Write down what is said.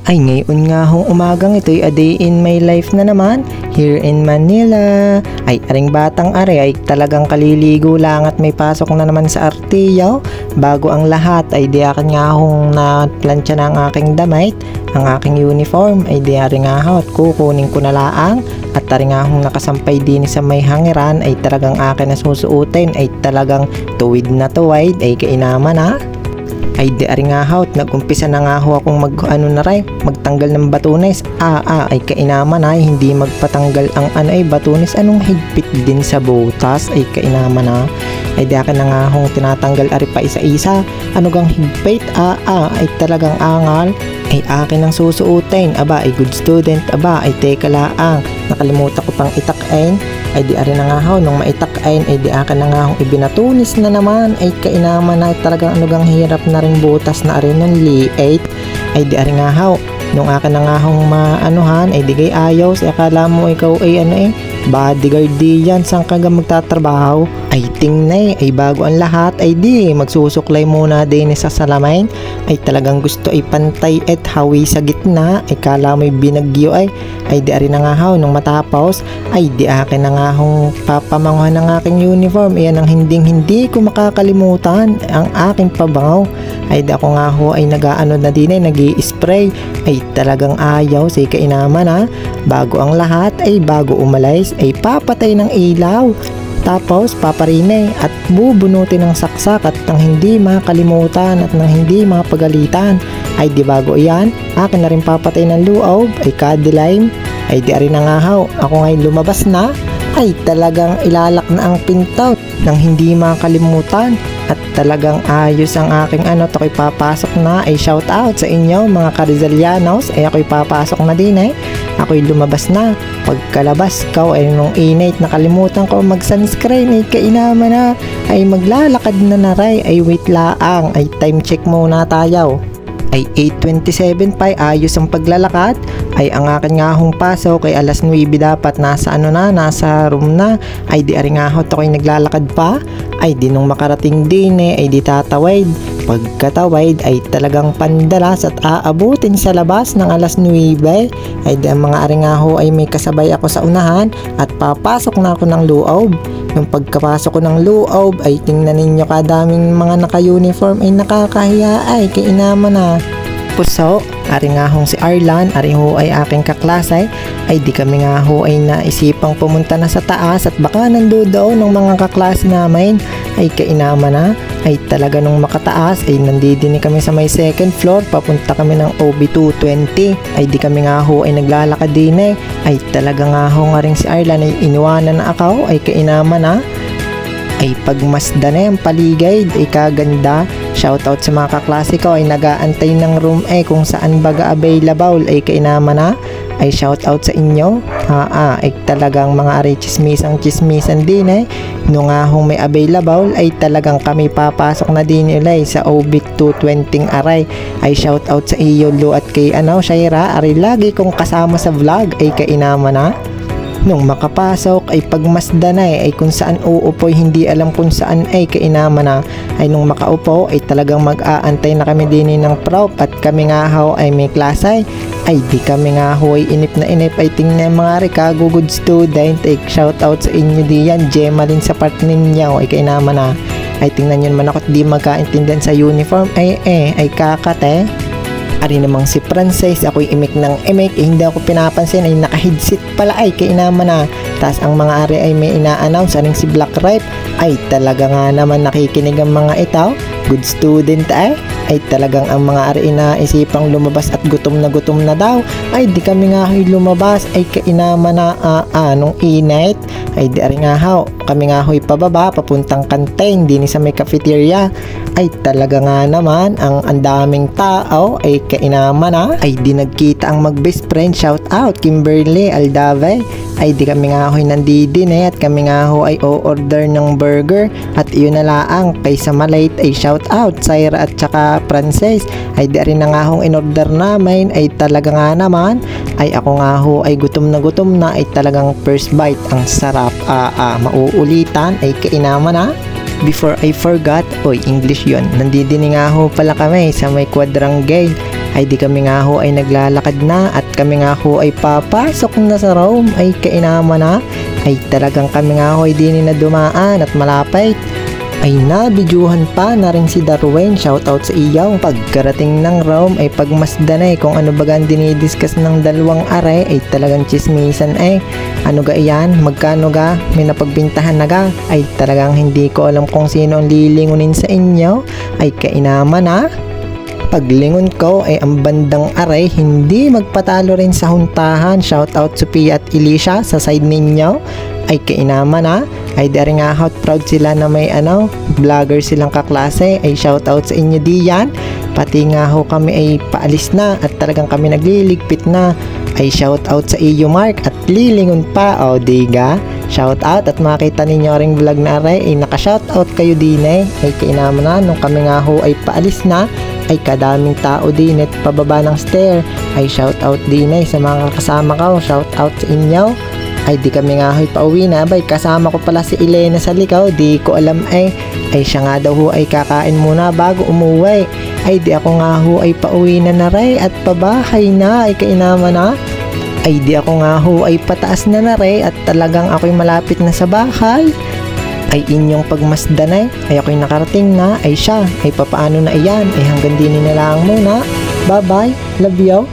Ay ngayon nga hong umagang ito'y a day in my life na naman here in Manila. Ay aring batang are ay talagang kaliligo lang at may pasok na naman sa artiyaw. Bago ang lahat ay di akin nga hong na plancha na ang aking damit, ang aking uniform ay di ari nga ho at kukunin ko na laang. At tari nga hong nakasampay din sa may hangiran ay talagang akin na susuotin ay talagang tuwid na tuwid ay kainaman na. Ay di ari nga ho at nag-umpisa na nga ho akong magtanggal ng batunis. Ay kainaman ay hindi magpatanggal ang batunis anong higpit din sa butas ay kainaman na. Ay di akin na nga hong tinatanggal ari pa isa-isa. Ano gang higpit? Ay talagang angal. Ay akin ang susuotin. Ay good student. Ay teka laang. Nakalimutan ko pang itakain. Ay di ari na nga ho nung maitakain ay di akin na nga hong ibinatunis na naman. Ay kainaman na talagang ano gang hirap na rin butas na ari nung liit. Ay di ari nga ho nung akin na nga hong maanuhan ay di gay ayos. Akala mo ikaw ay bodyguard diyan saan ka magtatrabaho. Ay tingnay ay bago ang lahat ay di magsusuklay muna din sa salamin. Ay talagang gusto ay pantay at hawi sa gitna. Ay kala mo'y binagyo ay di ari na nga ho nung matapos ay di akin na nga hong papamanguhan ng aking uniform. Iyan ang hindi ko makakalimutan ang aking pabangaw. Ay di ako nga ho ay nagaano na din ay nag-i-spray. Ay talagang ayaw say kainaman ha. Bago ang lahat ay bago umalis ay papatay ng ilaw. Tapos paparinay at bubunutin ng saksak at nang hindi makalimutan at nang hindi mapagalitan. Ay di bago iyan, akin na rin papatay ng luob ay kadilime. Ay di ari na nga ho, ako ngayon lumabas na ay talagang ilalak na ang pinto nang hindi makalimutan. At talagang ayos ang aking to'y papasok na ay shout out sa inyo mga Karizalianos ay ako'y papasok na din ako'y lumabas na. Pagkalabas ko ay nung init nakalimutan ko mag sunscreen ay kainaman na ay maglalakad na naray ay wait laang ay time check muna tayo. Ay 8:27 pa ayos ang paglalakad. Ay ang akin nga hong pasok ay alas 9 dapat nasa nasa room na. Ay di ari nga ho ako'y naglalakad pa. Ay di nung makarating din ay di tatawid. Pagkatawid ay talagang pandalas at aabutin sa labas ng alas 9. Ay di ang mga ari nga ho ay may kasabay ako sa unahan at papasok na ako ng loob. Nung pagkapasok ko ng loob ay tingnan ninyo kadaming mga naka-uniform ay nakakahiya ay kainaman na. Puso, ari nga hong si Arlan, ari ho ay aking kaklasay, ay di kami nga ho ay naisipang pumunta na sa taas at baka nandoon ng mga kaklase namin ay kainaman na. Ay talaga nung makataas ay nandidini kami sa may second floor, papunta kami ng OB220. Ay di kami nga ho ay naglalakad din ay talaga nga ho nga rin si Arlan ay iniwanan na ako ay kainaman na. Ay pagmasda na yung paligid ay kaganda. Shoutout sa mga kaklase ko ay nagaantay ng room kung saan baga available ay kainaman na. Ay shoutout sa inyo. Ay talagang mga ari chismisan din nung nga hong may available ay talagang kami papasok na din nila sa OBIC 220 aray. Ay shoutout sa iyo Lu at kay Shaira ari lagi kong kasama sa vlog ay kainaman na. Nung makapasok ay pagmasda na ay kung saan uupo hindi alam kung saan ay kainaman na. Ay nung makaupo ay talagang mag-aantay na kami din ng prop at kami nga ho ay may klase. Ay di kami nga ho ay inip na inip ay tingnan mga Ricago good student ay shoutout sa inyo diyan Gemma sa part ninyo ay kainaman na. Ay tingnan nyo naman ako at di magkaintindihan sa uniform ay kakate. Ari namang si Frances, ako'y imik ng imik hindi ako pinapansin ay naka-headset pala ay kainaman na. Tas ang mga ari ay may ina-announce aning si Black Ripe ay talaga nga naman nakikinig ang mga itaw. Good student ay talagang ang mga ari naisipang lumabas at gutom na daw. Ay di kami nga ho'y lumabas ay kainaman na nung init. Ay di ari nga ho, kami nga ho'y pababa papuntang kantin din sa may cafeteria. Ay talaga nga naman ang daming tao ay kainaman na. Ay di nagkita ang mag-best friend shout out Kimberly Aldave. Ay di kami nga ho'y nandidin at kami nga ho ay o-order ng burger at iyon na laang kaysa malate ay shout out Syra at saka Frances. Ay di rin na nga hong in-order namin ay talaga nga naman ay ako nga ho ay gutom na ay talagang first bite ang sarap mauulitan ay kainaman na. before I forgot, oy English yon, nandidini nga ho pala kami sa may quadrangle. Ay di kami nga ho ay naglalakad na at kami nga ho ay papasok na sa Rome. Ay kainama na, ay talagang kami nga ho ay di na dumaan at malapit. Ay nabidyuhan pa na rin si Darwin, shoutout sa iyaw. Pagkarating ng Rome ay pagmasdan kung ano bagang dinidiscuss ng dalawang are ay talagang chismisan ano ga iyan, magkano ga, may napagbintahan na ga, ay talagang hindi ko alam kung sino ang lilingunin sa inyo. Ay kainama na, paglingon ko ay ang bandang aray hindi magpatalo rin sa huntahan, shoutout Sophia at Elisha sa side ninyo. Ay kainama na, ay dari nga hot proud sila na may vlogger silang kaklase. Ay shoutout sa inyo diyan, pati nga ho kami ay paalis na at talagang kami nagliligpit na. Ay shoutout sa iyo Mark at lilingon pa, o diga, shoutout at makita ninyo ring vlog na aray ay naka-shoutout kayo din ay kainama na, nung kami nga ho ay paalis na ay kadaming tao din at pababa ng stair. Ay shoutout din sa mga kasama ko, shoutout sa inyo. Ay di kami nga ho'y pauwi na, bay kasama ko pala si Elena sa likaw, di ko alam ay siya nga daw ho ay kakain muna bago umuwi. Ay di ako nga ho ay pauwi na ray at pabahay na, ay kainama na. Ay di ako nga ho ay pataas na ray at talagang ako'y malapit na sa bahay. Ay inyong pagmasdan ay ako'y nakarating na, ay siya ay papaano na iyan, ay hanggang din na lang muna. Bye bye, love you.